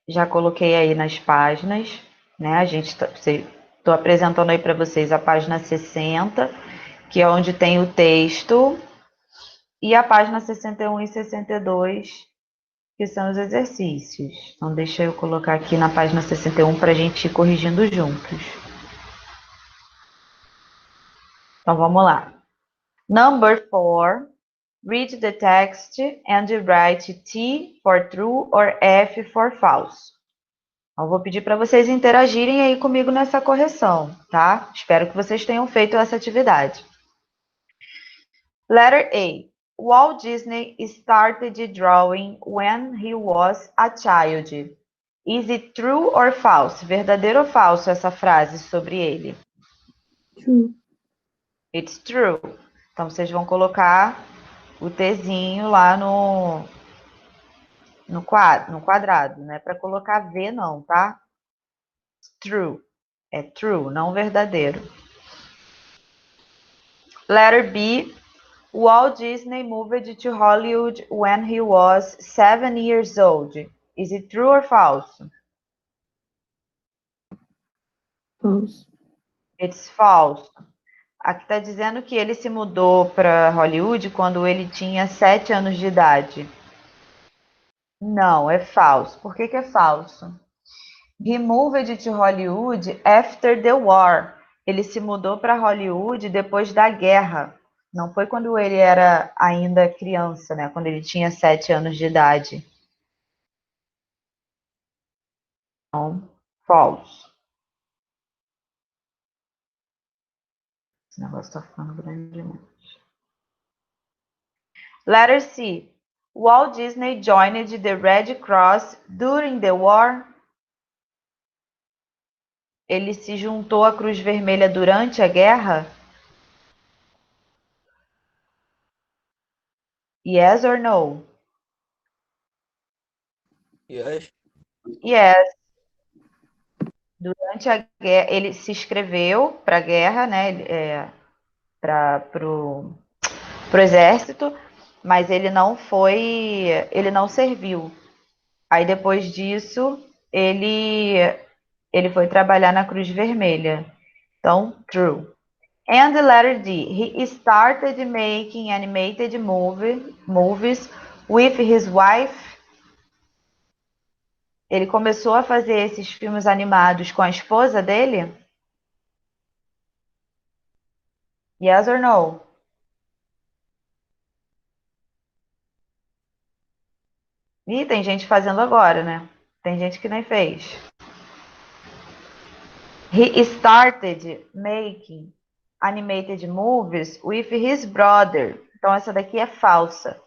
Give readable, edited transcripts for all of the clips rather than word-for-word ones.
Já coloquei aí nas páginas, né? Estou apresentando aí para vocês a página 60, que é onde tem o texto, e a página 61 e 62, que são os exercícios. Então, deixa eu colocar aqui na página 61 para a gente ir corrigindo juntos. Então, vamos lá. Number 4. Read the text and write T for true or F for false. Eu vou pedir para vocês interagirem aí comigo nessa correção, tá? Espero que vocês tenham feito essa atividade. Letter A. Walt Disney started drawing when he was a child. Is it true or false? Verdadeiro ou falso essa frase sobre ele? True. It's true. Então, vocês vão colocar o Tzinho lá no quadrado, né? Para colocar V não, tá? True. É true, não verdadeiro. Letter B. Walt Disney moved to Hollywood when he was 7 years old. Is it true or false? False. It's false. Aqui está dizendo que ele se mudou para Hollywood quando ele tinha 7 anos de idade. Não, é falso. Por que é falso? He moved to Hollywood after the war. Ele se mudou para Hollywood depois da guerra. Não foi quando ele era ainda criança, né? Quando ele tinha 7 anos de idade. Então, false. Esse negócio tá ficando grande demais. Letter C. Walt Disney joined the Red Cross during the war. Ele se juntou à Cruz Vermelha durante a guerra? Yes or no? Yes. Yes. Durante a guerra, ele se inscreveu para a guerra, né? Para o exército, mas ele não serviu. Aí depois disso, ele foi trabalhar na Cruz Vermelha. Então, true. And the letter D. He started making animated movies with his wife. Ele começou a fazer esses filmes animados com a esposa dele? Yes or no? Ih, tem gente fazendo agora, né? Tem gente que nem fez. He started making animated movies with his brother. Então, essa daqui é falsa.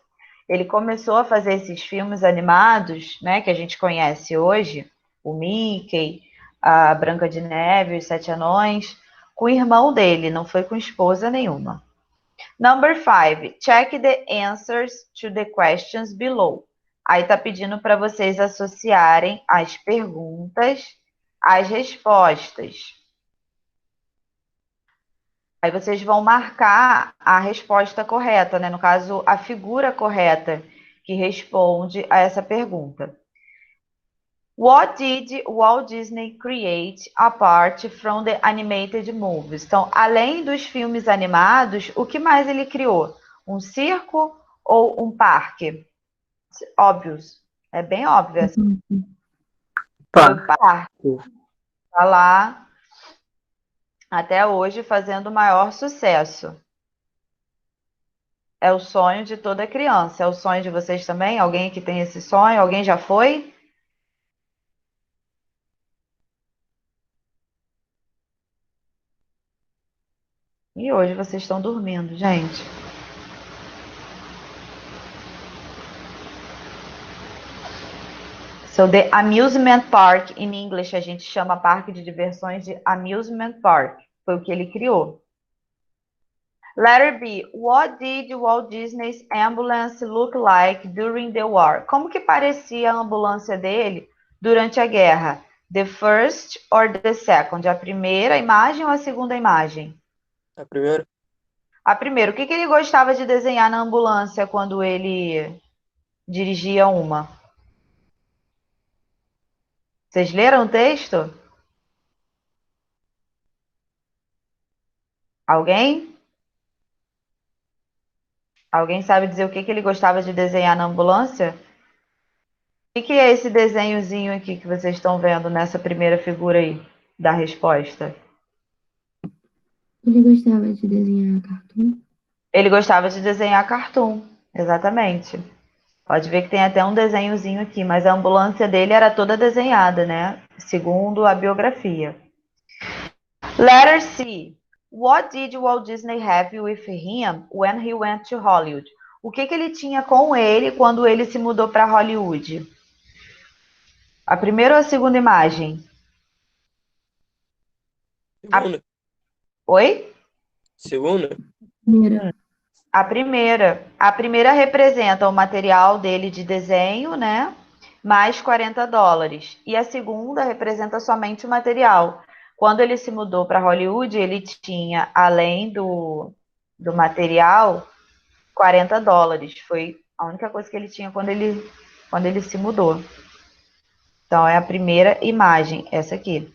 Ele começou a fazer esses filmes animados, né, que a gente conhece hoje, o Mickey, a Branca de Neve, os Sete Anões, com o irmão dele, não foi com esposa nenhuma. Number 5. Check the answers to the questions below. Aí tá pedindo para vocês associarem as perguntas às respostas. Aí vocês vão marcar a resposta correta, né? No caso, a figura correta que responde a essa pergunta. What did Walt Disney create apart from the animated movies? Então, além dos filmes animados, o que mais ele criou? Um circo ou um parque? Óbvios. É bem óbvio. Foi o parque. Está lá até hoje fazendo o maior sucesso. É o sonho de toda criança. É o sonho de vocês também? Alguém que tem esse sonho? Alguém já foi? E hoje vocês estão dormindo, gente. So, the amusement park, in English, a gente chama parque de diversões de amusement park. Foi o que ele criou. Letter B. What did Walt Disney's ambulance look like during the war? Como que parecia a ambulância dele durante a guerra? The first or the second? A primeira imagem ou a segunda imagem? A primeira? A primeira. O que ele gostava de desenhar na ambulância quando ele dirigia uma? Vocês leram o texto? Alguém? Alguém sabe dizer o que que ele gostava de desenhar na ambulância? O que é esse desenhozinho aqui que vocês estão vendo nessa primeira figura aí da resposta? Ele gostava de desenhar cartoon. Ele gostava de desenhar cartoon, exatamente. Pode ver que tem até um desenhozinho aqui, mas a ambulância dele era toda desenhada, né? Segundo a biografia. Letter C. What did Walt Disney have with him when he went to Hollywood? O que que ele tinha com ele quando ele se mudou para Hollywood? A primeira ou a segunda imagem? A- Segunda. Oi? Segunda? Primeira. A primeira. A primeira representa o material dele de desenho, né? Mais US$ 40. E a segunda representa somente o material. Quando ele se mudou para Hollywood, ele tinha, além do material, US$ 40. Foi a única coisa que ele tinha quando ele se mudou. Então, é a primeira imagem, essa aqui.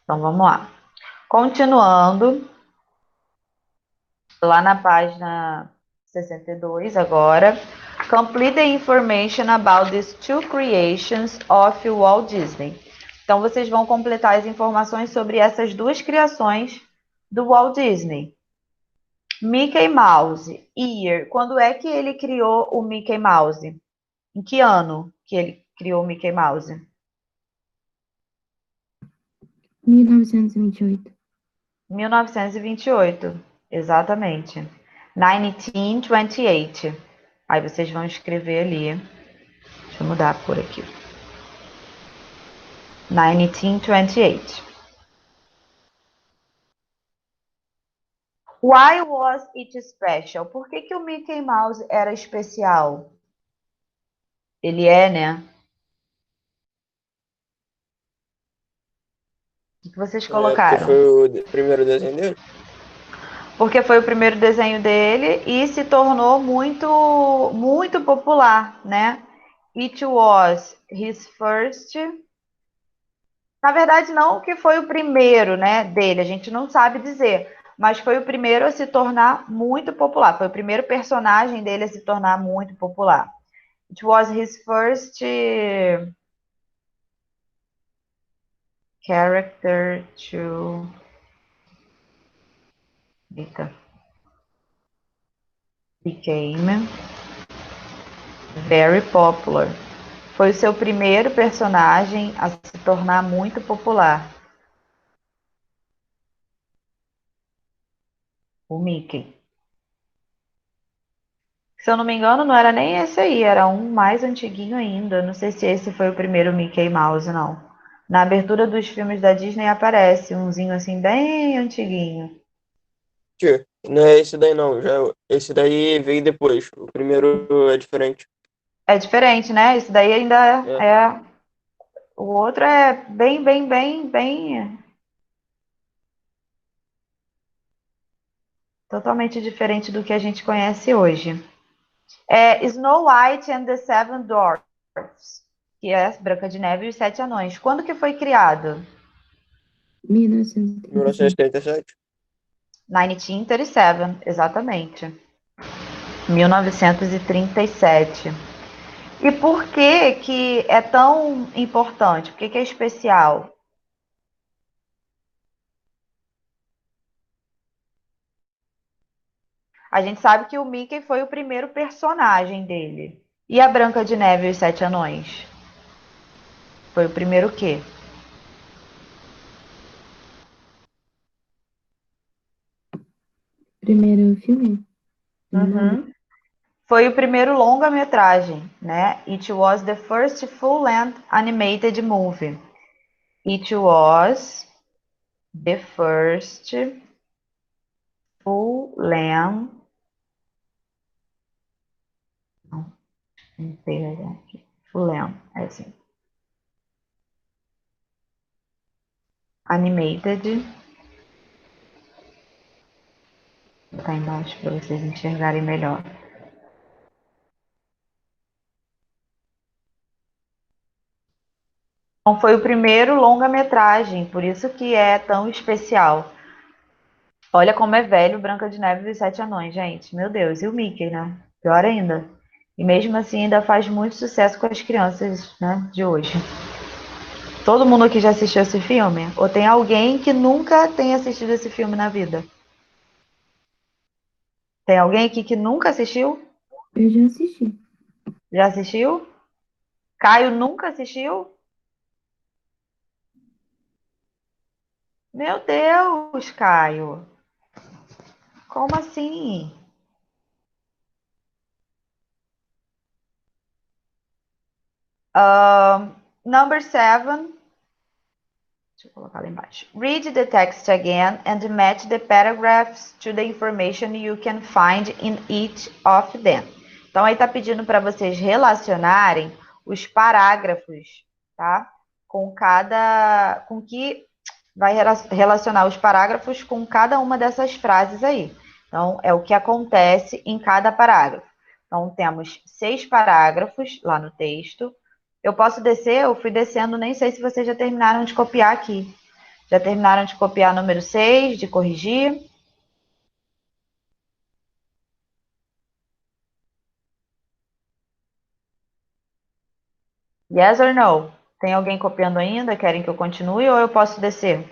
Então, vamos lá. Continuando, lá na página 62 agora. Complete the information about these two creations of Walt Disney. Então, vocês vão completar as informações sobre essas duas criações do Walt Disney. Mickey Mouse, year. Quando é que ele criou o Mickey Mouse? Em que ano que ele criou o Mickey Mouse? 1928. 1928, exatamente. 1928. Aí vocês vão escrever ali. Deixa eu mudar por aqui. 1928. Why was it special? Por que que o Mickey Mouse era especial? Ele é, né? O que vocês É porque colocaram? foi o primeiro desenho dele? Porque foi o primeiro desenho dele e se tornou muito, muito popular, né? It was his first. Na verdade, não que foi o primeiro, né, dele, a gente não sabe dizer, mas foi o primeiro a se tornar muito popular. Foi o primeiro personagem dele a se tornar muito popular. It was his first character to became very popular. Foi o seu primeiro personagem a se tornar muito popular. O Mickey. Se eu não me engano, não era nem esse aí, era um mais antiguinho ainda. Não sei se esse foi o primeiro Mickey Mouse, não. Na abertura dos filmes da Disney aparece umzinho assim, bem antiguinho. Tio, não é esse daí não. Já, esse daí veio depois. O primeiro é diferente. É diferente, né? Esse daí ainda É. é. O outro é bem, bem, bem, bem. Totalmente diferente do que a gente conhece hoje. É Snow White and the Seven Dwarfs, que é Branca de Neve e os Sete Anões. Quando que foi criado? 1937. 1937? 1937, exatamente. 1937. E por que que é tão importante? Por que que é especial? A gente sabe que o Mickey foi o primeiro personagem dele. E a Branca de Neve e os Sete Anões? Foi o primeiro o quê? Primeiro filme? Longa. Uhum. Foi o primeiro longa-metragem, né? It was the first full-length animated movie. It was the first full-length. Não sei aqui. Full-length, é assim. Animated. Vou botar embaixo para vocês enxergarem melhor. Então, foi o primeiro longa-metragem, por isso que é tão especial. Olha como é velho Branca de Neve e os Sete Anões, gente. Meu Deus, e o Mickey, né? Pior ainda. E mesmo assim ainda faz muito sucesso com as crianças, né, de hoje. Todo mundo aqui já assistiu esse filme? Ou tem alguém que nunca tenha assistido esse filme na vida? Tem alguém aqui que nunca assistiu? Eu já assisti. Já assistiu? Caio nunca assistiu? Meu Deus, Caio. Como assim? Number seven. Deixa eu colocar lá embaixo. Read the text again and match the paragraphs to the information you can find in each of them. Então, aí tá pedindo para vocês relacionarem os parágrafos, tá? Com que vai relacionar os parágrafos com cada uma dessas frases aí. Então, é o que acontece em cada parágrafo. Então, temos 6 parágrafos lá no texto. Eu posso descer? Eu fui descendo, nem sei se vocês já terminaram de copiar aqui. Já terminaram de copiar o número 6, de corrigir? Yes or no? Tem alguém copiando ainda? Querem que eu continue ou eu posso descer?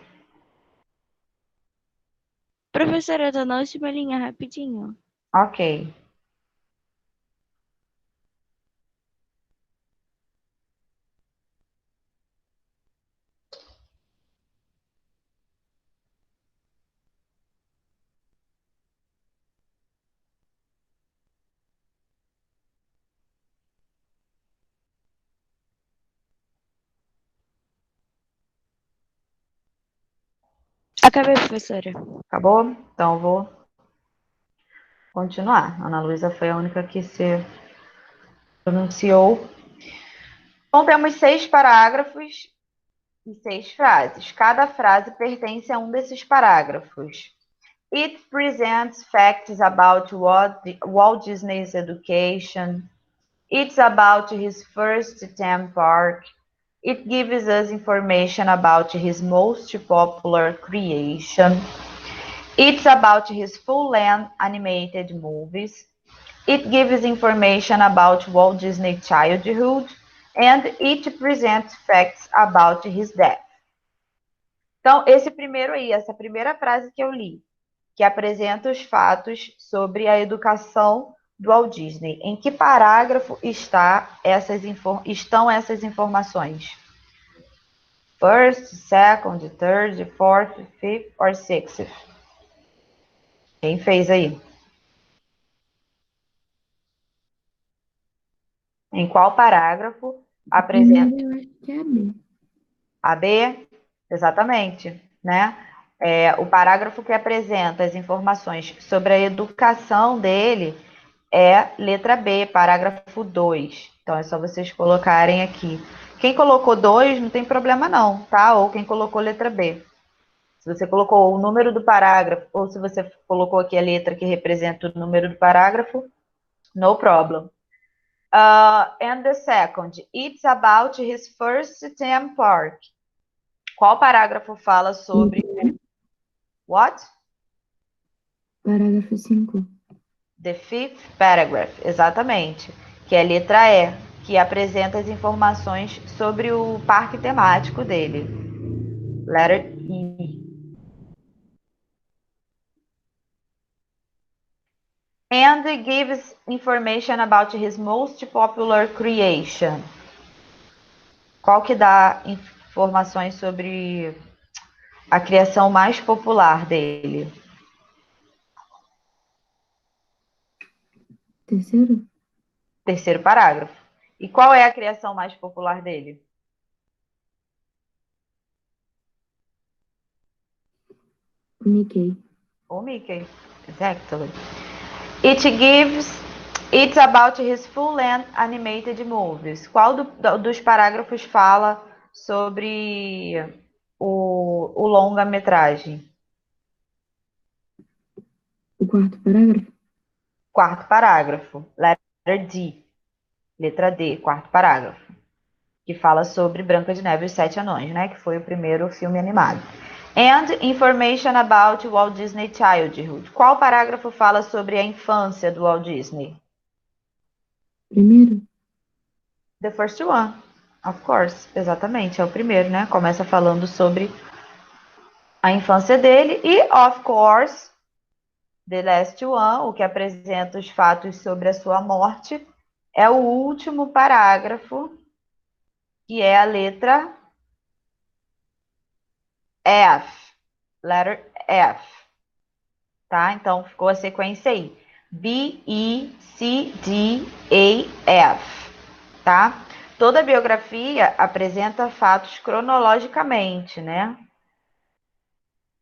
Professora, tô na última linha, rapidinho. Ok. Acabei, professora. Acabou? Então eu vou continuar. Ana Luísa foi a única que se pronunciou. Então temos 6 parágrafos e 6 frases. Cada frase pertence a um desses parágrafos. It presents facts about Walt Disney's education. It's about his first theme park. It gives us information about his most popular creation. It's about his full-length animated movies. It gives information about Walt Disney's childhood. And it presents facts about his death. Então, esse primeiro aí, essa primeira frase que eu li, que apresenta os fatos sobre a educação do Walt Disney. Em que parágrafo estão essas informações? First, second, third, fourth, fifth or sixth? Quem fez aí? Em qual parágrafo apresenta? Primeiro eu acho que é a B. A B? Exatamente, né? O parágrafo que apresenta as informações sobre a educação dele é letra B, parágrafo 2. Então é só vocês colocarem aqui. Quem colocou 2 não tem problema não, tá? Ou quem colocou letra B. Se você colocou o número do parágrafo, ou se você colocou aqui a letra que representa o número do parágrafo, no problem. And the second, it's about his first theme park. Qual parágrafo fala sobre what? Parágrafo 5. The fifth paragraph, exatamente. Que é a letra E, que apresenta as informações sobre o parque temático dele. Letter E. And gives information about his most popular creation. Qual que dá informações sobre a criação mais popular dele? Terceiro? Terceiro parágrafo. E qual é a criação mais popular dele? O Mickey. O Mickey. Exactly. It's about his full-length animated movies. Qual dos parágrafos fala sobre o longa-metragem? O quarto parágrafo? Quarto parágrafo. Letter D. Letra D, quarto parágrafo. que fala sobre Branca de Neve e os Sete Anões, né? Que foi o primeiro filme animado. And information about Walt Disney Childhood. Qual parágrafo fala sobre a infância do Walt Disney? Primeiro, The first one, of course. Exatamente, é o primeiro, né? Começa falando sobre a infância dele e, of course, the last one, o que apresenta os fatos sobre a sua morte, é o último parágrafo, que é a letra F, letter F, tá? Então, ficou a sequência aí, B, E, C, D, A, F, tá? Toda biografia apresenta fatos cronologicamente, né?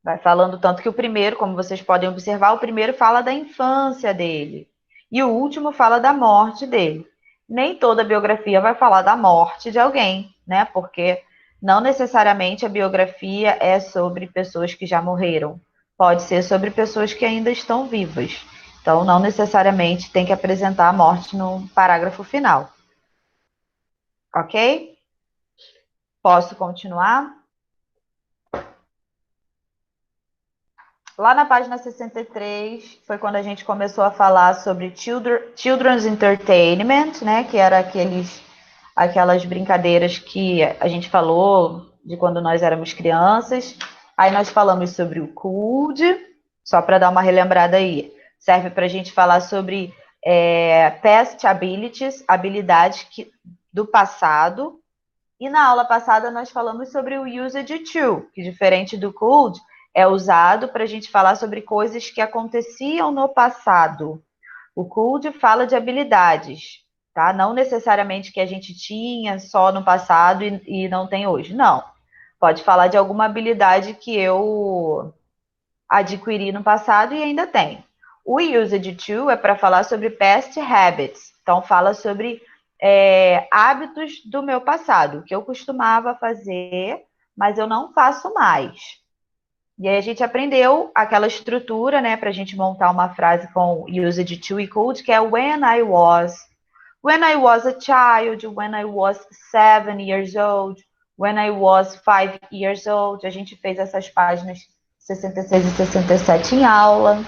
Vai falando tanto que o primeiro, como vocês podem observar, o primeiro fala da infância dele e o último fala da morte dele. Nem toda biografia vai falar da morte de alguém, né? Porque não necessariamente a biografia é sobre pessoas que já morreram. Pode ser sobre pessoas que ainda estão vivas. Então, não necessariamente tem que apresentar a morte no parágrafo final. Ok? Posso continuar? Lá na página 63 foi quando a gente começou a falar sobre Children's Entertainment, né? Que era aquelas brincadeiras que a gente falou de quando nós éramos crianças. Aí nós falamos sobre o CULD, só para dar uma relembrada aí. Serve para a gente falar sobre past abilities, habilidades do passado. E na aula passada nós falamos sobre o usage to, que diferente do could, é usado para a gente falar sobre coisas que aconteciam no passado. O could fala de habilidades, tá? Não necessariamente que a gente tinha só no passado e não tem hoje. Não. Pode falar de alguma habilidade que eu adquiri no passado e ainda tenho. O usage to é para falar sobre past habits. Então, fala sobre hábitos do meu passado, que eu costumava fazer, mas eu não faço mais. E aí a gente aprendeu aquela estrutura, né, para a gente montar uma frase com usage to e could, que é when I was a child, when I was 7 years old, when I was 5 years old. A gente fez essas páginas 66 e 67 em aula.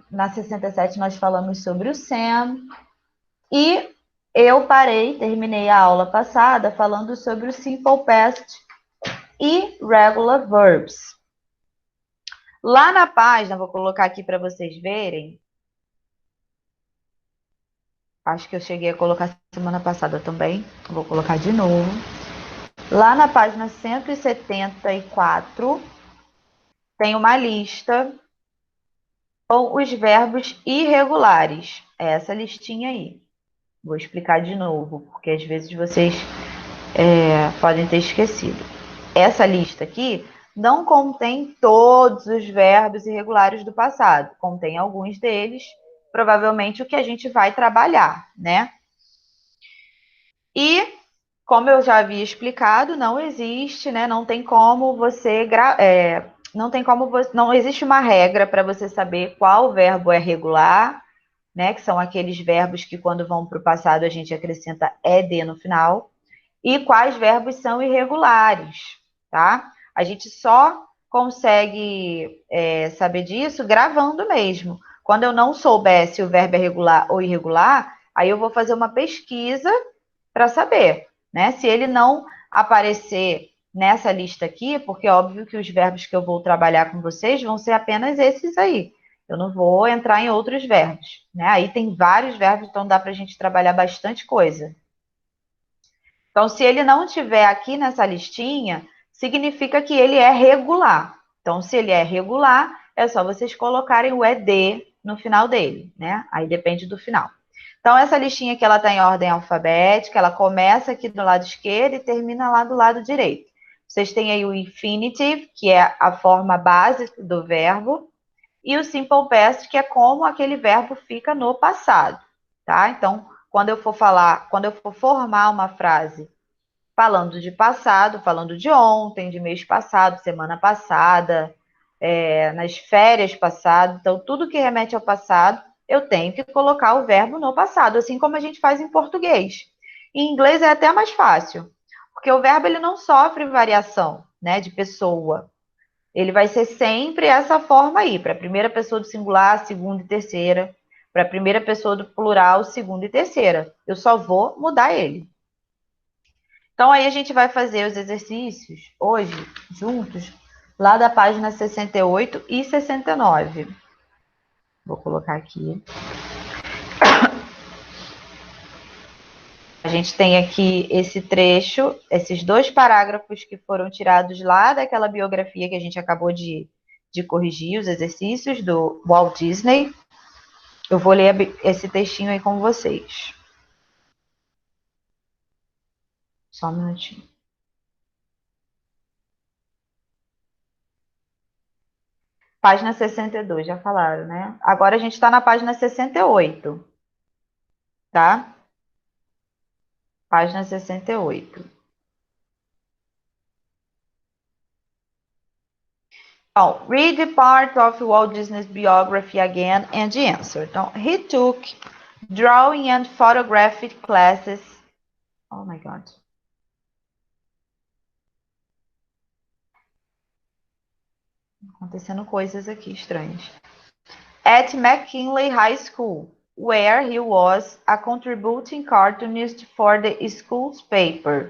Na 67 nós falamos sobre o Sam. E eu terminei a aula passada falando sobre o simple past e regular verbs. Lá na página, vou colocar aqui para vocês verem. Acho que eu cheguei a colocar semana passada também. Vou colocar de novo. Lá na página 174, tem uma lista com os verbos irregulares. É essa listinha aí. Vou explicar de novo, porque às vezes vocês podem ter esquecido. Essa lista aqui não contém todos os verbos irregulares do passado. Contém alguns deles, provavelmente o que a gente vai trabalhar, né? E, como eu já havia explicado, não existe, né? Não tem como você... não existe uma regra para você saber qual verbo é regular, né? Que são aqueles verbos que quando vão para o passado a gente acrescenta ed no final. E quais verbos são irregulares, tá? A gente só consegue saber disso gravando mesmo. Quando eu não souber se o verbo é regular ou irregular, aí eu vou fazer uma pesquisa para saber, né? Se ele não aparecer nessa lista aqui, porque é óbvio que os verbos que eu vou trabalhar com vocês vão ser apenas esses aí. Eu não vou entrar em outros verbos, né? Aí tem vários verbos, então dá para a gente trabalhar bastante coisa. Então, se ele não estiver aqui nessa listinha, significa que ele é regular. Então, se ele é regular, é só vocês colocarem o ED no final dele, né? Aí depende do final. Então, essa listinha aqui, ela está em ordem alfabética, ela começa aqui do lado esquerdo e termina lá do lado direito. Vocês têm aí o infinitive, que é a forma básica do verbo, e o simple past, que é como aquele verbo fica no passado, tá? Então, quando eu for formar uma frase falando de passado, falando de ontem, de mês passado, semana passada, nas férias passadas, então tudo que remete ao passado, eu tenho que colocar o verbo no passado, assim como a gente faz em português. Em inglês é até mais fácil, porque o verbo ele não sofre variação, né, de pessoa. Ele vai ser sempre essa forma aí, para a primeira pessoa do singular, segunda e terceira, para a primeira pessoa do plural, segunda e terceira. Eu só vou mudar ele. Então aí a gente vai fazer os exercícios hoje juntos, lá da página 68 e 69. Vou colocar aqui. A gente tem aqui esse trecho, esses 2 parágrafos que foram tirados lá daquela biografia que a gente acabou de corrigir, os exercícios do Walt Disney. Eu vou ler esse textinho aí com vocês. Só um minutinho. Página 62, já falaram, né? Agora a gente está na página 68, tá? Página 68. Então, read the part of Walt Disney's biography again and answer. Então, he took drawing and photography classes. Oh my God. Acontecendo coisas aqui estranhas. At McKinley High School, where he was a contributing cartoonist for the school's paper.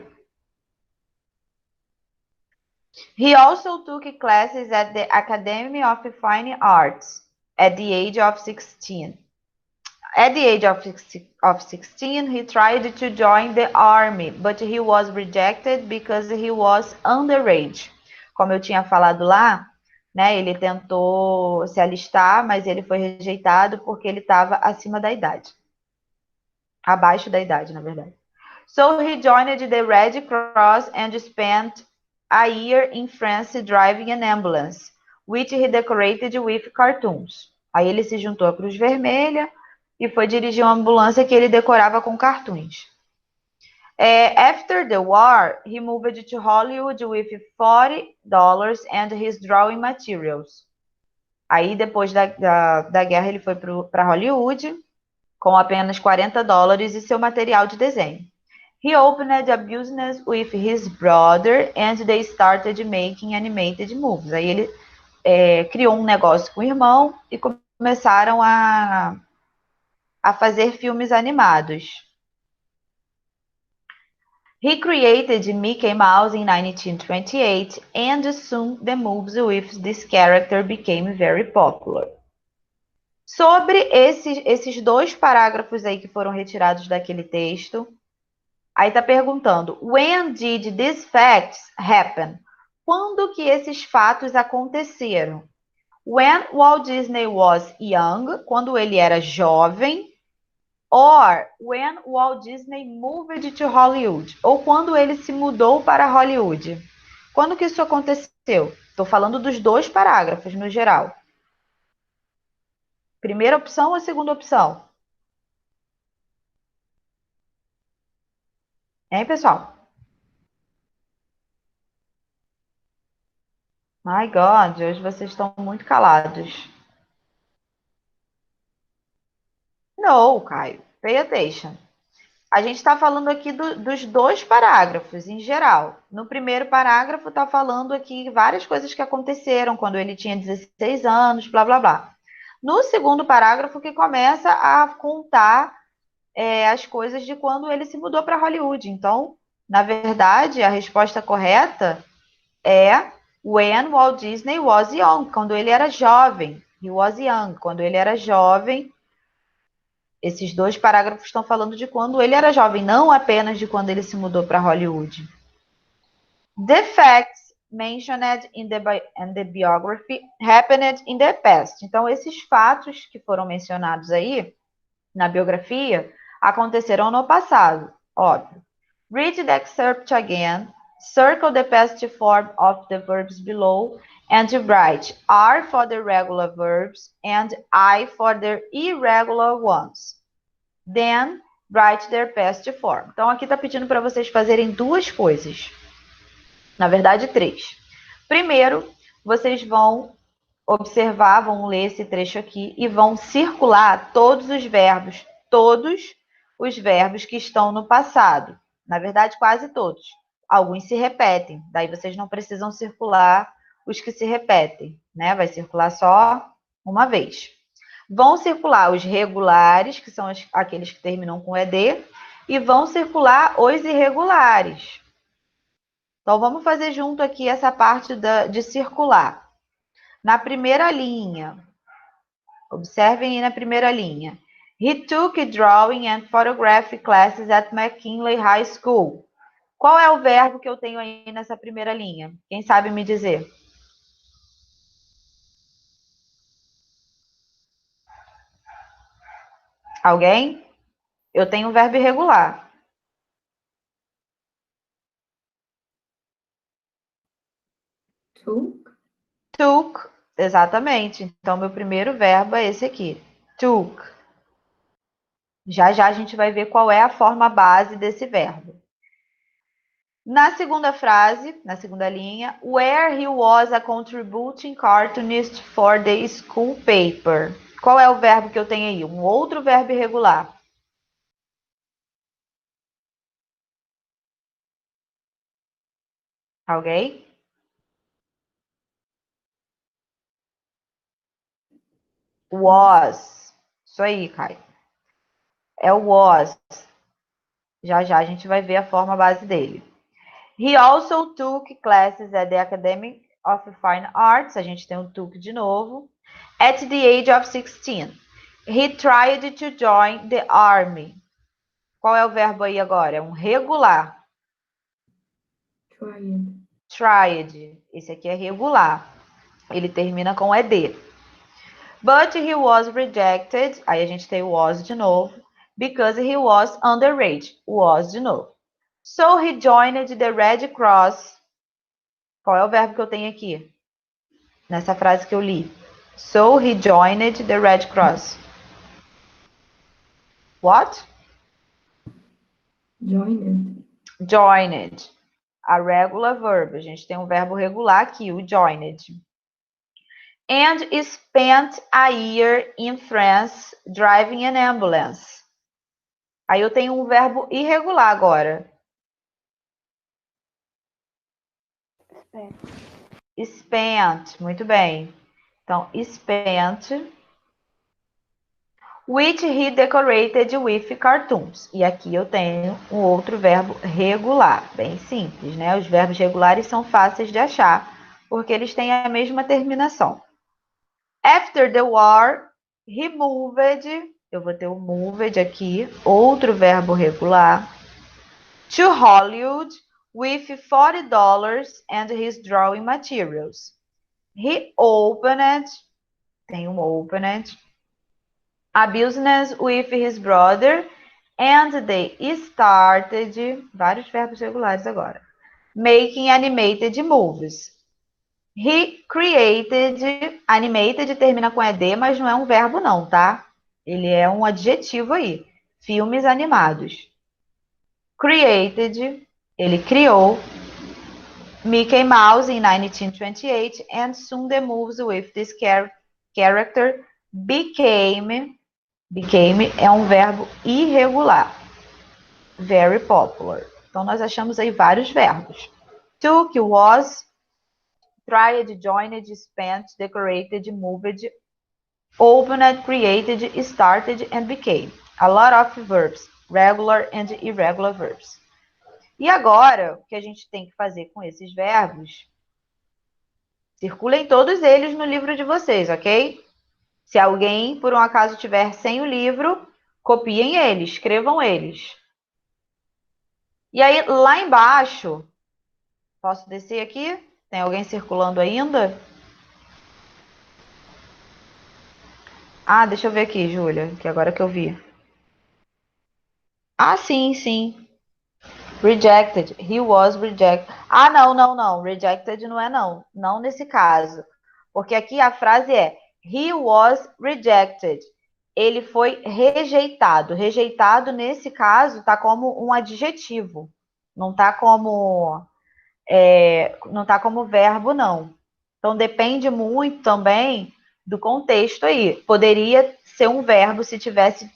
He also took classes at the Academy of Fine Arts at the age of 16. At the age of 16, he tried to join the army, but he was rejected because he was underage. Como eu tinha falado lá, né, ele tentou se alistar, mas ele foi rejeitado porque ele estava acima da idade. Abaixo da idade, na verdade. So he joined the Red Cross and spent a year in France driving an ambulance, which he decorated with cartoons. Aí ele se juntou à Cruz Vermelha e foi dirigir uma ambulância que ele decorava com cartoons. After the war, he moved to Hollywood with $40 and his drawing materials. Aí, depois da guerra, ele foi para Hollywood com apenas $40 e seu material de desenho. He opened a business with his brother and they started making animated movies. Aí ele criou um negócio com o irmão e começaram a fazer filmes animados. He created Mickey Mouse in 1928 and soon the movies with this character became very popular. Sobre esses 2 parágrafos aí que foram retirados daquele texto, aí tá perguntando, when did these facts happen? Quando que esses fatos aconteceram? When Walt Disney was young, quando ele era jovem, or when Walt Disney moved to Hollywood, ou quando ele se mudou para Hollywood. Quando que isso aconteceu? Estou falando dos 2 parágrafos no geral. Primeira opção ou segunda opção? Hein, pessoal? My God, hoje vocês estão muito calados. No, Caio. Pay attention. A gente está falando aqui dos 2 parágrafos, em geral. No primeiro parágrafo está falando aqui várias coisas que aconteceram quando ele tinha 16 anos, blá, blá, blá. No segundo parágrafo que começa a contar as coisas de quando ele se mudou para Hollywood. Então, na verdade, a resposta correta é when Walt Disney was young, quando ele era jovem. He was young, quando ele era jovem. Esses 2 parágrafos estão falando de quando ele era jovem, não apenas de quando ele se mudou para Hollywood. The facts mentioned in the biography happened in the past. Então, esses fatos que foram mencionados aí na biografia aconteceram no passado, óbvio. Read the excerpt again, circle the past form of the verbs below, and write are for the regular verbs and I for the irregular ones. Then, write their past form. Então, aqui está pedindo para vocês fazerem 2 coisas. Na verdade, 3. Primeiro, vocês vão observar, vão ler esse trecho aqui e vão circular todos os verbos, todos os verbos que estão no passado. Na verdade, quase todos. Alguns se repetem, daí vocês não precisam circular os que se repetem, né? Vai circular só uma vez. Vão circular os regulares, que são aqueles que terminam com ED, e vão circular os irregulares. Então, vamos fazer junto aqui essa parte de circular. Na primeira linha, observem aí na primeira linha. He took drawing and photography classes at McKinley High School. Qual é o verbo que eu tenho aí nessa primeira linha? Quem sabe me dizer? Alguém? Eu tenho um verbo irregular. Took. Took, exatamente. Então, meu primeiro verbo é esse aqui. Took. Já já a gente vai ver qual é a forma base desse verbo. Na segunda frase, na segunda linha, where he was a contributing cartoonist for the school paper. Qual é o verbo que eu tenho aí? Um outro verbo irregular. Alguém? Was. Isso aí, Caio. É o was. Já já a gente vai ver a forma base dele. He also took classes at the Academy of Fine Arts. A gente tem o took de novo. At the age of 16. He tried to join the army. Qual é o verbo aí agora? É um regular. Tried. Tried. Esse aqui é regular. Ele termina com ed. But he was rejected. Aí a gente tem o was de novo. Because he was underage. Was de novo. So he joined the Red Cross. Qual é o verbo que eu tenho aqui? Nessa frase que eu li. So he joined the Red Cross. What? Joined. Joined. A regular verb. A gente tem um verbo regular aqui, o joined. And spent a year in France driving an ambulance. Aí eu tenho um verbo irregular agora. Spent. Muito bem. Então, spent, which he decorated with cartoons. E aqui eu tenho um outro verbo regular, bem simples, né? Os verbos regulares são fáceis de achar, porque eles têm a mesma terminação. After the war, he moved, eu vou ter o moved aqui, outro verbo regular, to Hollywood with $40 and his drawing materials. He opened, tem um opened, a business with his brother and they started, vários verbos regulares agora, making animated movies. He created, animated termina com ed, mas não é um verbo não, tá? Ele é um adjetivo aí, filmes animados. Created, ele criou, Mickey Mouse in 1928 and soon the movies with this character became é um verbo irregular. Very popular. Então, nós achamos aí vários verbos. Took, was, tried, joined, spent, decorated, moved, opened, created, started, and became. A lot of verbs, regular and irregular verbs. E agora, o que a gente tem que fazer com esses verbos? Circulem todos eles no livro de vocês, ok? Se alguém, por um acaso, tiver sem o livro, copiem eles, escrevam eles. E aí, lá embaixo, posso descer aqui? Tem alguém circulando ainda? Ah, deixa eu ver aqui, Júlia, que agora que eu vi. Ah, sim, sim. Rejected. He was rejected. Ah, não. Rejected não é não. Não nesse caso. Porque aqui a frase é he was rejected. Ele foi rejeitado. Rejeitado, nesse caso, está como um adjetivo. Não está como, não tá como verbo, não. Então, depende muito também do contexto aí. Poderia ser um verbo se tivesse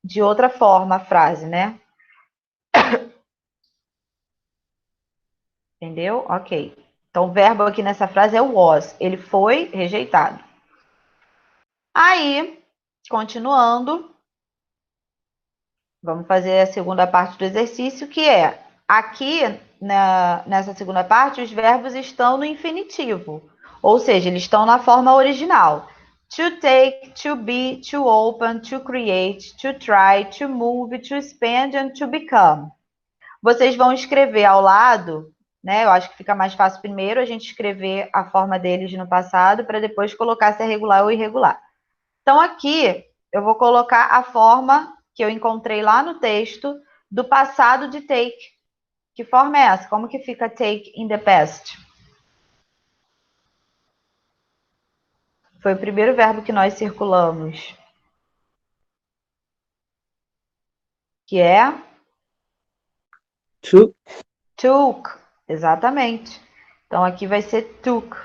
de outra forma a frase, né? Entendeu? Ok. Então, o verbo aqui nessa frase é o was. Ele foi rejeitado. Aí, continuando, vamos fazer a segunda parte do exercício, que é, aqui, nessa segunda parte, os verbos estão no infinitivo. Ou seja, eles estão na forma original. To take, to be, to open, to create, to try, to move, to spend and to become. Vocês vão escrever ao lado, né? Eu acho que fica mais fácil primeiro a gente escrever a forma deles no passado para depois colocar se é regular ou irregular. Então, aqui eu vou colocar a forma que eu encontrei lá no texto do passado de take. Que forma é essa? Como que fica take in the past? Foi o primeiro verbo que nós circulamos. Que é To. took. Exatamente. Então, aqui vai ser took.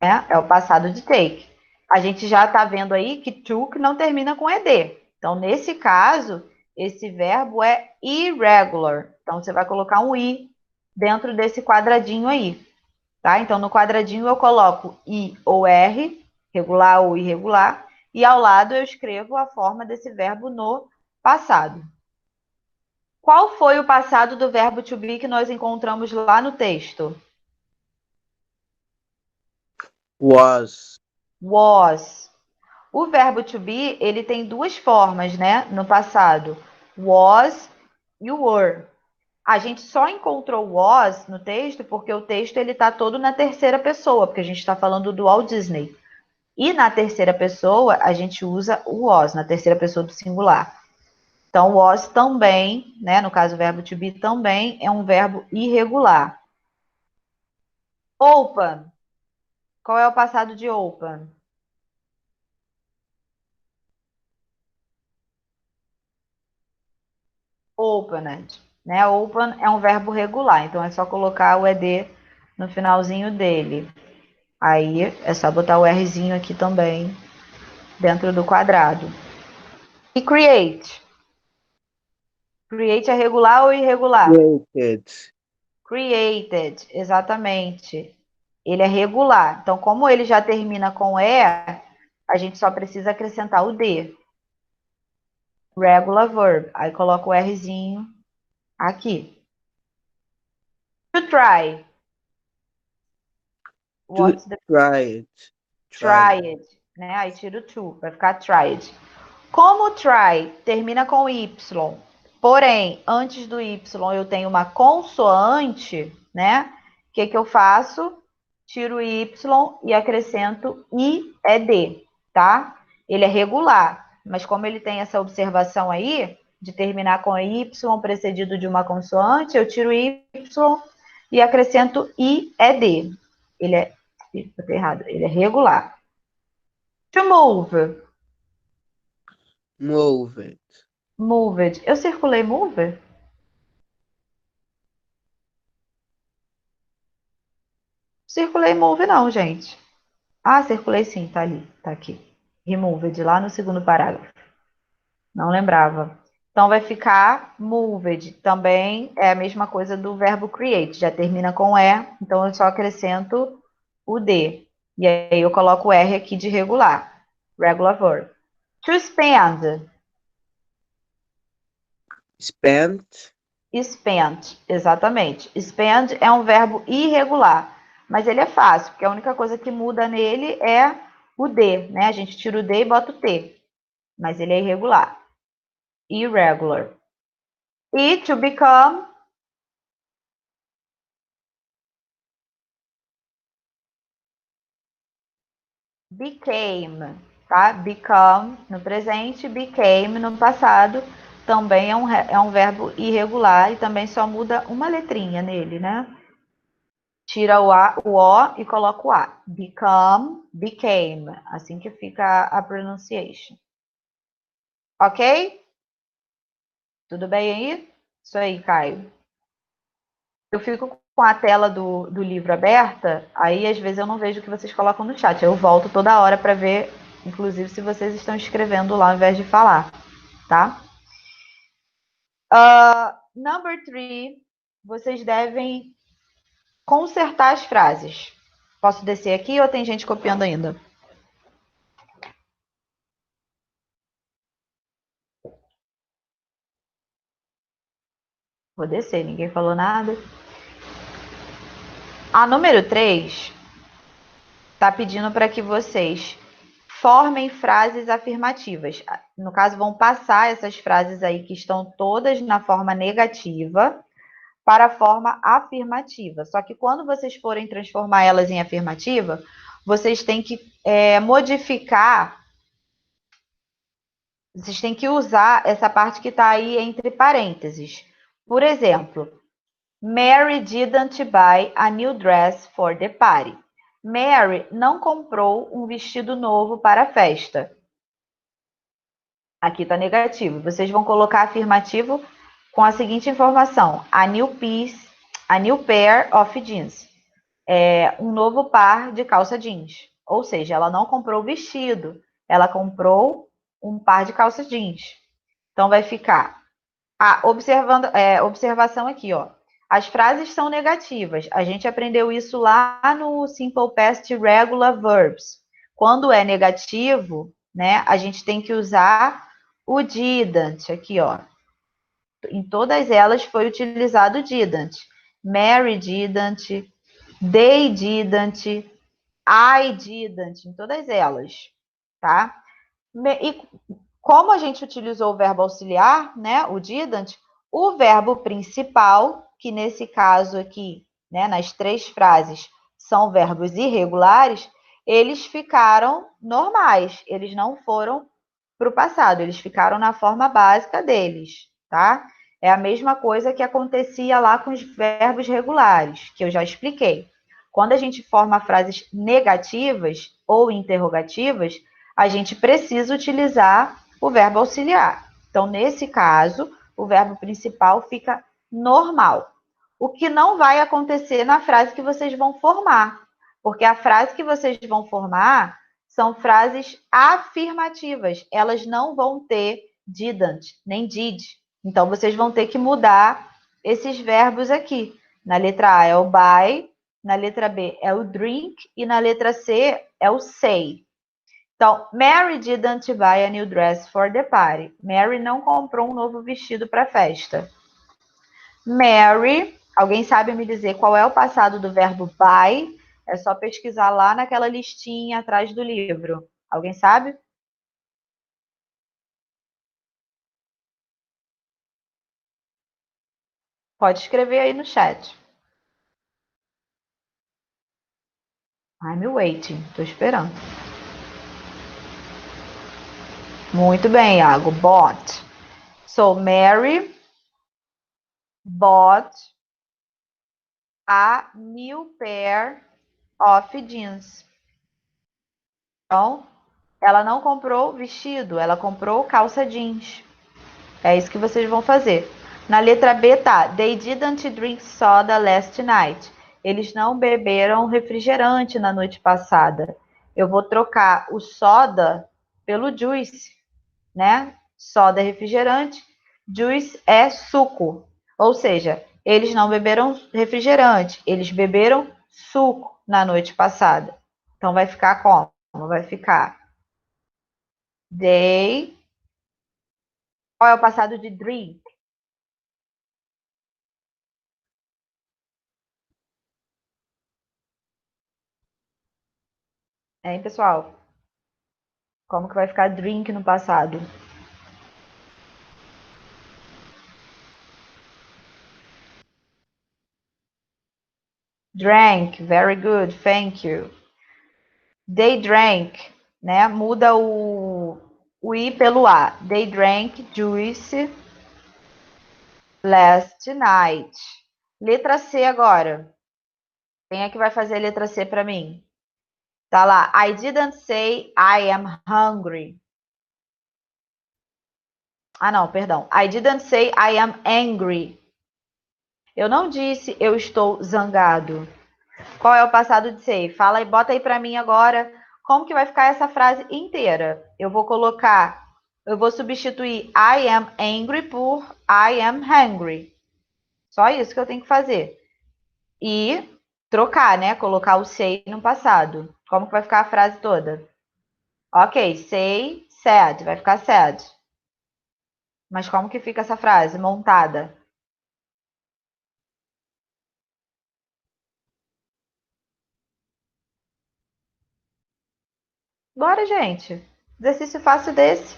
É o passado de take. A gente já está vendo aí que took não termina com ed. Então, nesse caso, esse verbo é irregular. Então, você vai colocar um i dentro desse quadradinho aí. Tá? Então, no quadradinho eu coloco i ou r, regular ou irregular, e ao lado eu escrevo a forma desse verbo no passado. Qual foi o passado do verbo to be que nós encontramos lá no texto? Was. Was. O verbo to be, ele tem duas formas, né, no passado. Was e were. A gente só encontrou was no texto porque o texto ele está todo na terceira pessoa, porque a gente está falando do Walt Disney. E na terceira pessoa, a gente usa o was, na terceira pessoa do singular. Então, was também, né, no caso o verbo to be também, é um verbo irregular. Open. Qual é o passado de open? Opened, né? Open é um verbo regular, então é só colocar o ed no finalzinho dele. Aí é só botar o Rzinho aqui também dentro do quadrado. E create. Create é regular ou irregular? Created. Created, exatamente. Ele é regular. Então, como ele já termina com E, a gente só precisa acrescentar o D. Regular verb. Aí coloca o Rzinho aqui. To try. What's the Try it. tried, né? Aí tira o to, vai ficar tried. Como try termina com Y, porém, antes do Y eu tenho uma consoante, né? O que que eu faço? Tiro o Y e acrescento IED, tá? Ele é regular, mas como ele tem essa observação aí, de terminar com Y precedido de uma consoante, eu tiro Y e acrescento IED. Ele é, errado, ele é regular. To move. Move it. Moved. Eu circulei move? Circulei move não, gente. Ah, circulei sim, tá ali, tá aqui. Removed, lá no segundo parágrafo. Não lembrava. Então vai ficar moved. Também é a mesma coisa do verbo create. Já termina com E, então eu só acrescento o D. E aí eu coloco o R aqui de regular. Regular verb. To spend. Spent. Spent, exatamente. Spend é um verbo irregular, mas ele é fácil, porque a única coisa que muda nele é o D, né? A gente tira o D e bota o T, mas ele é irregular. Irregular. E to become, became, tá? Become no presente, became no passado, também é um verbo irregular e também só muda uma letrinha nele, né? Tira o O e coloca o A. Become, became. Assim que fica a pronunciation. Ok? Tudo bem aí? Isso aí, Caio. Eu fico com a tela do livro aberta, aí às vezes eu não vejo o que vocês colocam no chat. Eu volto toda hora para ver inclusive se vocês estão escrevendo lá ao invés de falar, tá? Number 3, vocês devem consertar as frases. Posso descer aqui ou tem gente copiando ainda? Vou descer, ninguém falou nada. A número 3 está pedindo para que vocês formem frases afirmativas. No caso, vão passar essas frases aí que estão todas na forma negativa para a forma afirmativa. Só que quando vocês forem transformar elas em afirmativa, vocês têm que modificar, vocês têm que usar essa parte que está aí entre parênteses. Por exemplo, Mary didn't buy a new dress for the party. Mary não comprou um vestido novo para a festa. Aqui está negativo. Vocês vão colocar afirmativo com a seguinte informação: a new pair of jeans. Um novo par de calça jeans. Ou seja, ela não comprou o vestido, ela comprou um par de calça jeans. Então vai ficar observação aqui, ó. As frases são negativas. A gente aprendeu isso lá no Simple Past Regular Verbs. Quando é negativo, né, a gente tem que usar o didn't aqui, ó. Em todas elas foi utilizado o didn't. Mary didn't, they didn't, I didn't, em todas elas, tá? E como a gente utilizou o verbo auxiliar, né, o didn't, o verbo principal, que nesse caso aqui, né, nas 3 frases, são verbos irregulares, eles ficaram normais, eles não foram para o passado, eles ficaram na forma básica deles, tá? É a mesma coisa que acontecia lá com os verbos regulares, que eu já expliquei. Quando a gente forma frases negativas ou interrogativas, a gente precisa utilizar o verbo auxiliar. Então, nesse caso, o verbo principal fica normal. O que não vai acontecer na frase que vocês vão formar, porque a frase que vocês vão formar são frases afirmativas. Elas não vão ter didn't, nem did. Então, vocês vão ter que mudar esses verbos aqui. Na letra A é o buy, na letra B é o drink e na letra C é o say. Então, Mary didn't buy a new dress for the party. Mary não comprou um novo vestido para a festa. Mary, alguém sabe me dizer qual é o passado do verbo buy? É só pesquisar lá naquela listinha atrás do livro. Alguém sabe? Pode escrever aí no chat. I'm waiting. Estou esperando. Muito bem, Iago. Bought. So, Mary bought a new pair of jeans. Então, ela não comprou vestido, ela comprou calça jeans. É isso que vocês vão fazer. Na letra B tá, they didn't drink soda last night. Eles não beberam refrigerante na noite passada. Eu vou trocar o soda pelo juice, né? Soda é refrigerante, juice é suco. Ou seja, eles não beberam refrigerante, eles beberam suco na noite passada. Então vai ficar como? Vai ficar they. Qual é o passado de drink? Hein, pessoal? Como que vai ficar drink no passado? Drank, very good, thank you. They drank, né? Muda o I pelo A. They drank juice last night. Letra C agora. Quem é que vai fazer a letra C para mim? Tá lá. I didn't say I am hungry. Ah, não, perdão. I didn't say I am angry. Eu não disse eu estou zangado. Qual é o passado de say? Fala e bota aí para mim agora como que vai ficar essa frase inteira? Eu vou substituir I am angry por I am hungry. Só isso que eu tenho que fazer. E trocar, né? Colocar o say no passado. Como que vai ficar a frase toda? Ok, say sad, vai ficar sad. Mas como que fica essa frase montada? Bora, gente. Exercício fácil desse.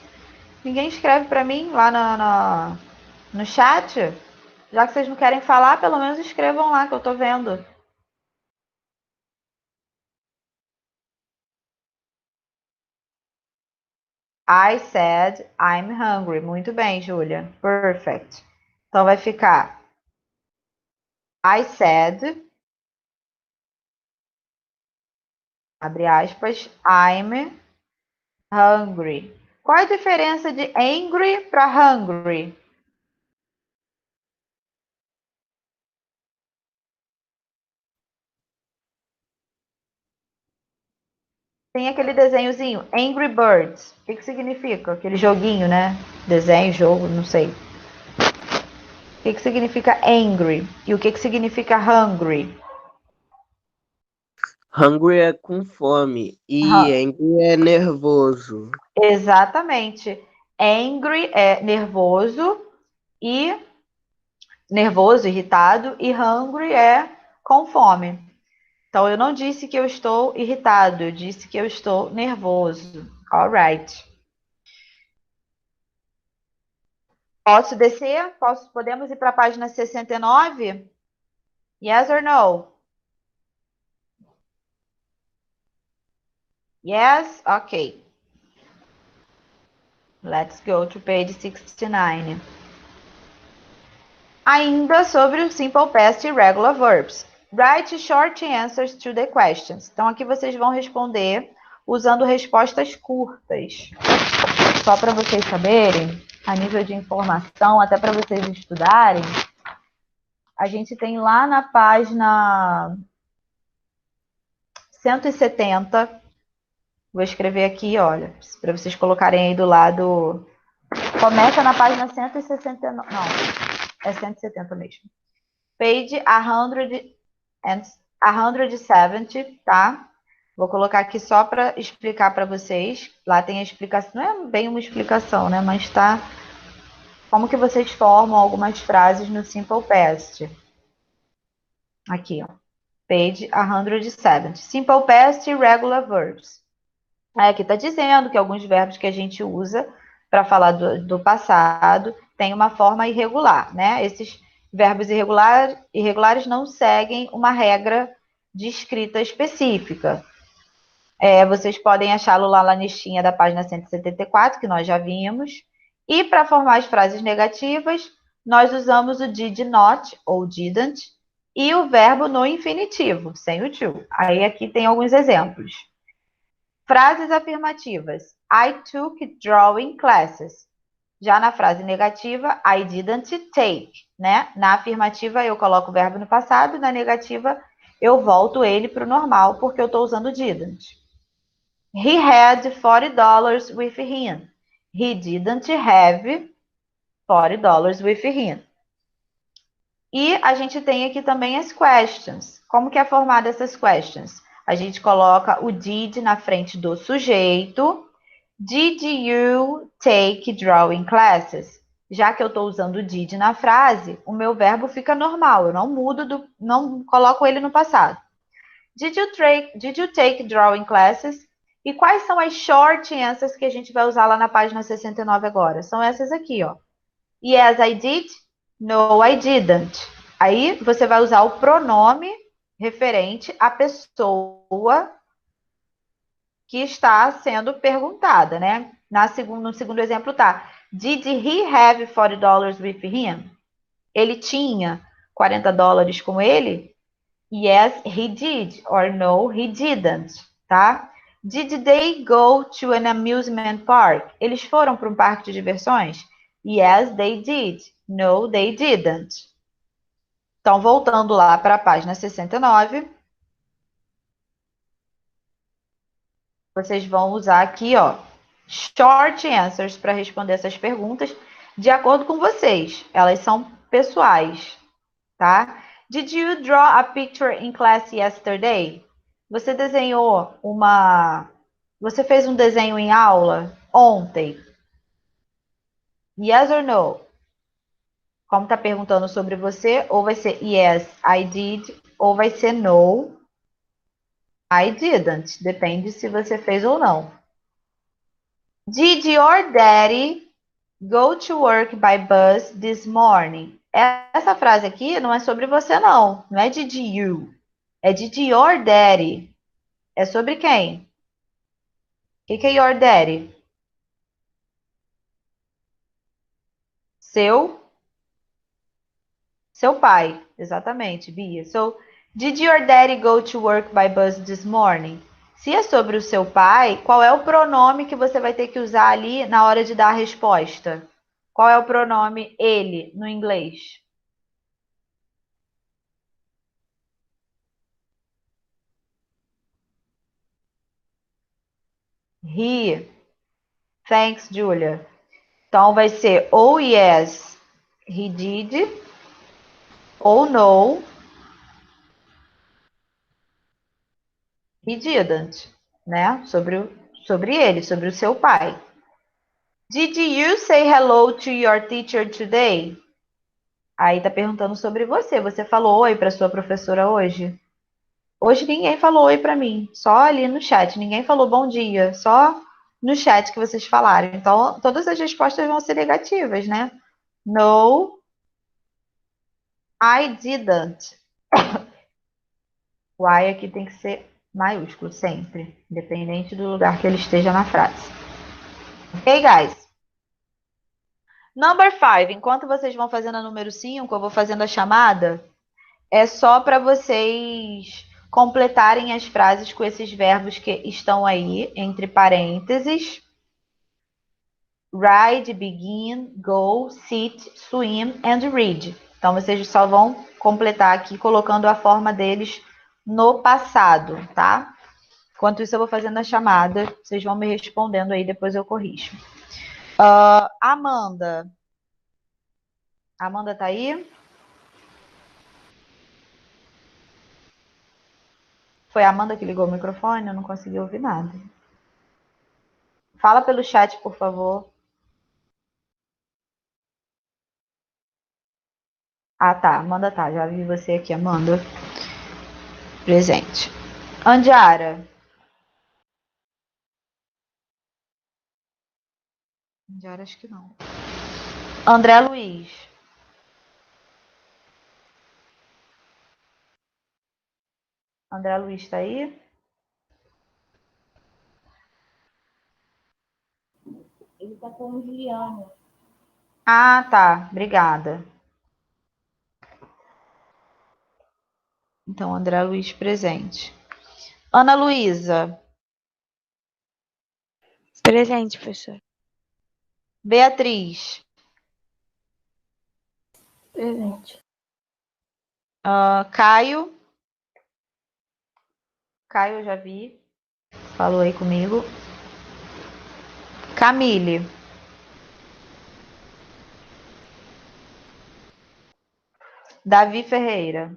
Ninguém escreve para mim lá no chat? Já que vocês não querem falar, pelo menos escrevam lá que eu tô vendo. I said I'm hungry. Muito bem, Júlia. Perfect. Então vai ficar I said, abre aspas, I'm hungry. Qual é a diferença de angry para hungry? Tem aquele desenhozinho, Angry Birds. O que significa? Aquele joguinho, né? Desenho, jogo, não sei. O que significa angry? E o que significa hungry? Hungry é com fome e angry é nervoso. Exatamente. Angry é nervoso, irritado, e hungry é com fome. Então, eu não disse que eu estou irritado, eu disse que eu estou nervoso. Alright. Posso descer? Podemos ir para a página 69? Yes or no? Yes? Ok. Let's go to page 69. Ainda sobre o simple past e regular verbs. Write short answers to the questions. Então, aqui vocês vão responder usando respostas curtas. Só para vocês saberem, a nível de informação, até para vocês estudarem, a gente tem lá na página 170, vou escrever aqui, olha, para vocês colocarem aí do lado. Começa na página 169, não, é 170 mesmo. Page 170, tá? Vou colocar aqui só para explicar para vocês. Lá tem a explicação, não é bem uma explicação, né? Mas tá como que vocês formam algumas frases no Simple Past. Aqui, ó. Page 170. Simple Past e Regular Verbs. Aí aqui está dizendo que alguns verbos que a gente usa para falar do passado têm uma forma irregular, né? Esses verbos irregulares não seguem uma regra de escrita específica. Vocês podem achá-lo lá na listinha da página 174, que nós já vimos. E para formar as frases negativas, nós usamos o did not ou didn't e o verbo no infinitivo, sem o to. Aí aqui tem alguns exemplos. Frases afirmativas. I took drawing classes. Já na frase negativa, I didn't take, né? Na afirmativa, eu coloco o verbo no passado, na negativa, eu volto ele para o normal, porque eu estou usando didn't. He had $40 with him. He didn't have $40 with him. E a gente tem aqui também as questions. Como que é formada essas questions? A gente coloca o did na frente do sujeito. Did you take drawing classes? Já que eu estou usando o did na frase, o meu verbo fica normal. Eu não mudo, não coloco ele no passado. Did you take drawing classes? E quais são as short answers que a gente vai usar lá na página 69 agora? São essas aqui, ó. Yes, I did. No, I didn't. Aí você vai usar o pronome referente à pessoa que está sendo perguntada, né? No segundo exemplo tá, did he have $40 with him? Ele tinha $40 com ele? Yes, he did. Or no, he didn't, tá? Did they go to an amusement park? Eles foram para um parque de diversões? Yes, they did. No, they didn't. Então, voltando lá para a página 69. vocês vão usar aqui, ó, short answers para responder essas perguntas de acordo com vocês. Elas são pessoais, tá? Did you draw a picture in class yesterday? Você desenhou uma... Você fez um desenho em aula ontem? Yes or no? Como está perguntando sobre você, ou vai ser yes, I did, ou vai ser no, I didn't. Depende se você fez ou não. Did your daddy go to work by bus this morning? Essa frase aqui não é sobre você, não. Não é did you. É did your daddy. É sobre quem? O que é your daddy? Seu pai. Exatamente, Bia. So, did your daddy go to work by bus this morning? Se é sobre o seu pai, qual é o pronome que você vai ter que usar ali na hora de dar a resposta? Qual é o pronome ele no inglês? He. Thanks, Julia. Então vai ser ou yes, he did, ou no, he didn't, né? Sobre ele, sobre o seu pai. Did you say hello to your teacher today? Aí tá perguntando sobre você. Você falou oi para sua professora hoje? Hoje ninguém falou oi para mim, só ali no chat. Ninguém falou bom dia, só no chat que vocês falaram. Então, todas as respostas vão ser negativas, né? No, I didn't. O I aqui tem que ser maiúsculo sempre, independente do lugar que ele esteja na frase. Ok, guys? Number 5. Enquanto vocês vão fazendo a número 5, eu vou fazendo a chamada. É só para vocês completarem as frases com esses verbos que estão aí, entre parênteses. Ride, begin, go, sit, swim and read. Então, vocês só vão completar aqui colocando a forma deles no passado, tá? Enquanto isso, eu vou fazendo a chamada. Vocês vão me respondendo aí, depois eu corrijo. Amanda. Amanda tá aí? Foi a Amanda que ligou o microfone? Eu não consegui ouvir nada. Fala pelo chat, por favor. Ah, tá. Amanda tá. Já vi você aqui, Amanda. Presente. Andiara. Andiara, acho que não. André Luiz. André Luiz tá aí? Ele tá com o Juliano. Ah, tá. Obrigada. Então, André Luiz presente. Ana Luísa. Presente, professor. Beatriz. Presente. Caio. Caio, eu já vi. Falou aí comigo. Camille. Davi Ferreira.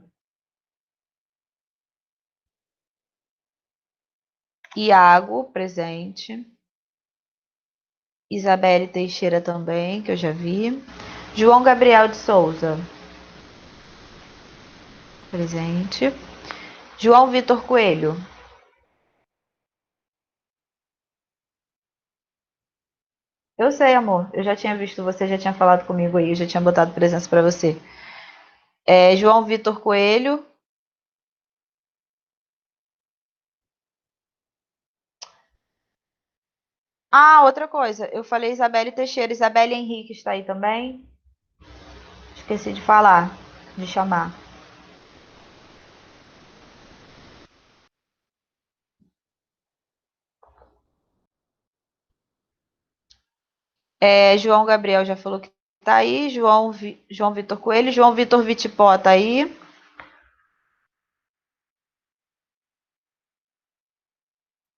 Iago, presente. Isabelle Teixeira também, que eu já vi. João Gabriel de Souza. Presente. João Vitor Coelho. Eu sei, amor. Eu já tinha visto você, já tinha falado comigo aí, eu já tinha botado presença para você. João Vitor Coelho. Ah, outra coisa. Eu falei Isabelle Teixeira. Isabelle Henrique está aí também. Esqueci de falar, de chamar. João Gabriel já falou que tá aí. João Vitor Coelho. João Vitor Vitipó tá aí.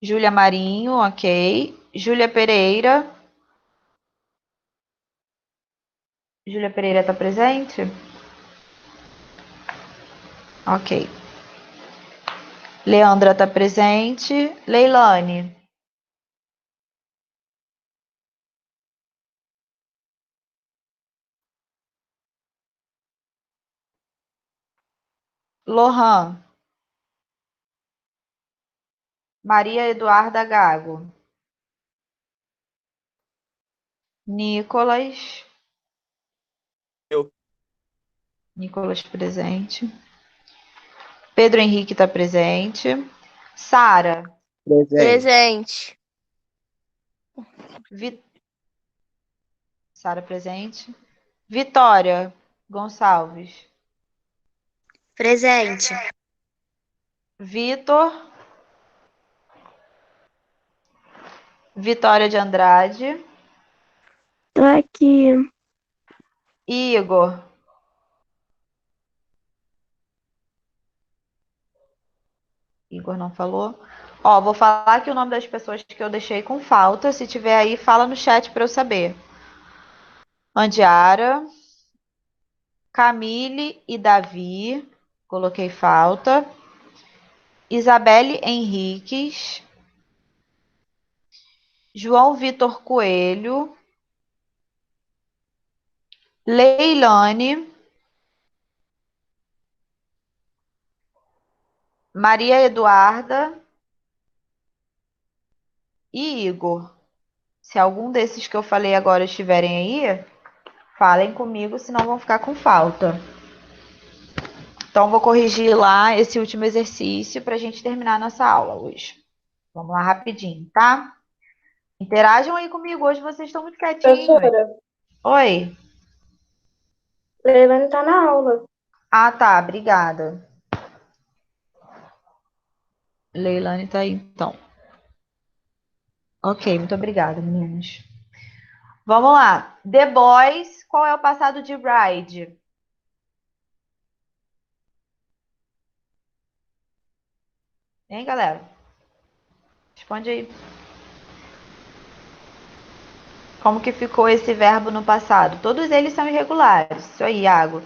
Júlia Marinho, ok. Júlia Pereira. Júlia Pereira está presente? Ok. Leandra está presente. Leilane. Lohan. Maria Eduarda Gago. Nicolas. Eu. Nicolas presente. Pedro Henrique está presente. Sara. Presente. Presente. Sara presente. Vitória Gonçalves. Presente. Vitor. Vitória de Andrade. Tô aqui. Igor. Igor não falou. Ó, vou falar aqui o nome das pessoas que eu deixei com falta. Se tiver aí, fala no chat para eu saber. Andiara, Camille e Davi. Coloquei falta. Isabelle Henriques. João Vitor Coelho. Leilane. Maria Eduarda e Igor. Se algum desses que eu falei agora estiverem aí, falem comigo, senão vão ficar com falta. Então, vou corrigir lá esse último exercício para a gente terminar a nossa aula hoje. Vamos lá rapidinho, tá? Interajam aí comigo, hoje vocês estão muito quietinhos. Professora, Oi. Leilane tá na aula. Ah, tá, obrigada. Leilane tá aí, então. Ok, muito obrigada, meninas. Vamos lá. The Boys, qual é o passado de Ride? Hein, galera? Responde aí. Como que ficou esse verbo no passado? Todos eles são irregulares. Isso aí, Iago.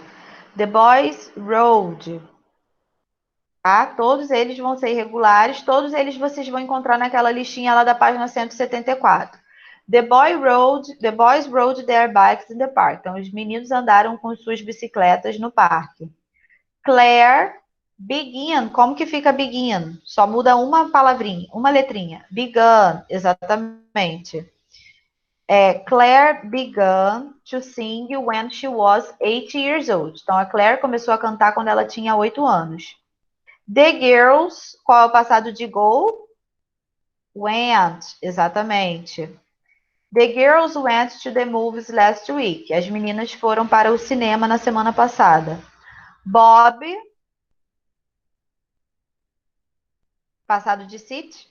The Boys Rode. Tá? Todos eles vão ser irregulares. Todos eles vocês vão encontrar naquela listinha lá da página 174. The boys rode their bikes in the park. Então, os meninos andaram com suas bicicletas no parque. Claire, begin. Como que fica begin? Só muda uma palavrinha, uma letrinha. Began, exatamente. Claire began to sing when she was 8 years old. Então, a Claire começou a cantar quando ela tinha 8 anos. The girls, qual é o passado de go? Went, exatamente. The girls went to the movies last week. As meninas foram para o cinema na semana passada. Bob, passado de sit.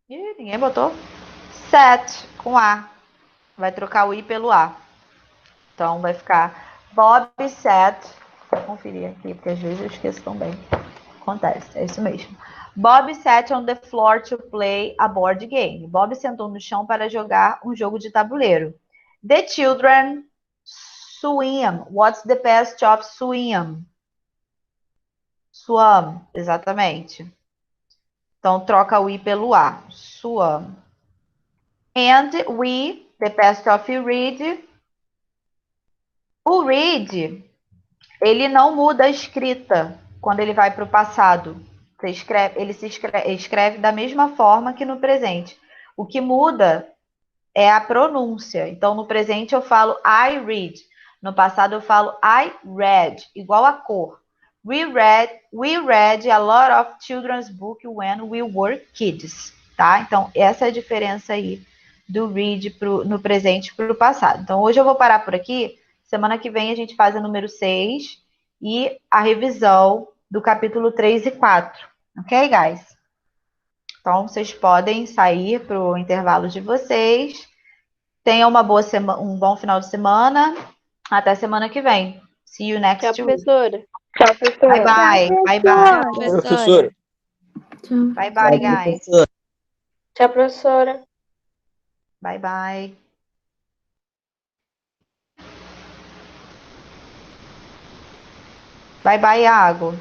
Ih, ninguém botou. Sat, com A. Vai trocar o I pelo A. Então, vai ficar Bob sat. Vou conferir aqui, porque às vezes eu esqueço também. Acontece, é isso mesmo. Bob sat on the floor to play a board game. Bob sentou no chão para jogar um jogo de tabuleiro. The children swim. What's the past of swim? Swam, exatamente. Então, troca o I pelo A. Swam. And we, the past of read. O read, ele não muda a escrita quando ele vai para o passado. Ele escreve da mesma forma que no presente. O que muda é a pronúncia. Então, no presente eu falo I read. No passado eu falo I read, igual a cor. We read a lot of children's books when we were kids, tá? Então, essa é a diferença aí do read no presente para o passado. Então, hoje eu vou parar por aqui. Semana que vem a gente faz a número 6 e a revisão do capítulo 3 e 4. Ok, guys? Então, vocês podem sair para o intervalo de vocês. Tenham uma boa semana, um bom final de semana. Até semana que vem. See you next Tchau, week. professora. Tchau, professora. Bye bye. Bye bye. Professora. Tchau. Bye bye, guys. Professora. Tchau, professora. Bye bye. Bye bye, Iago.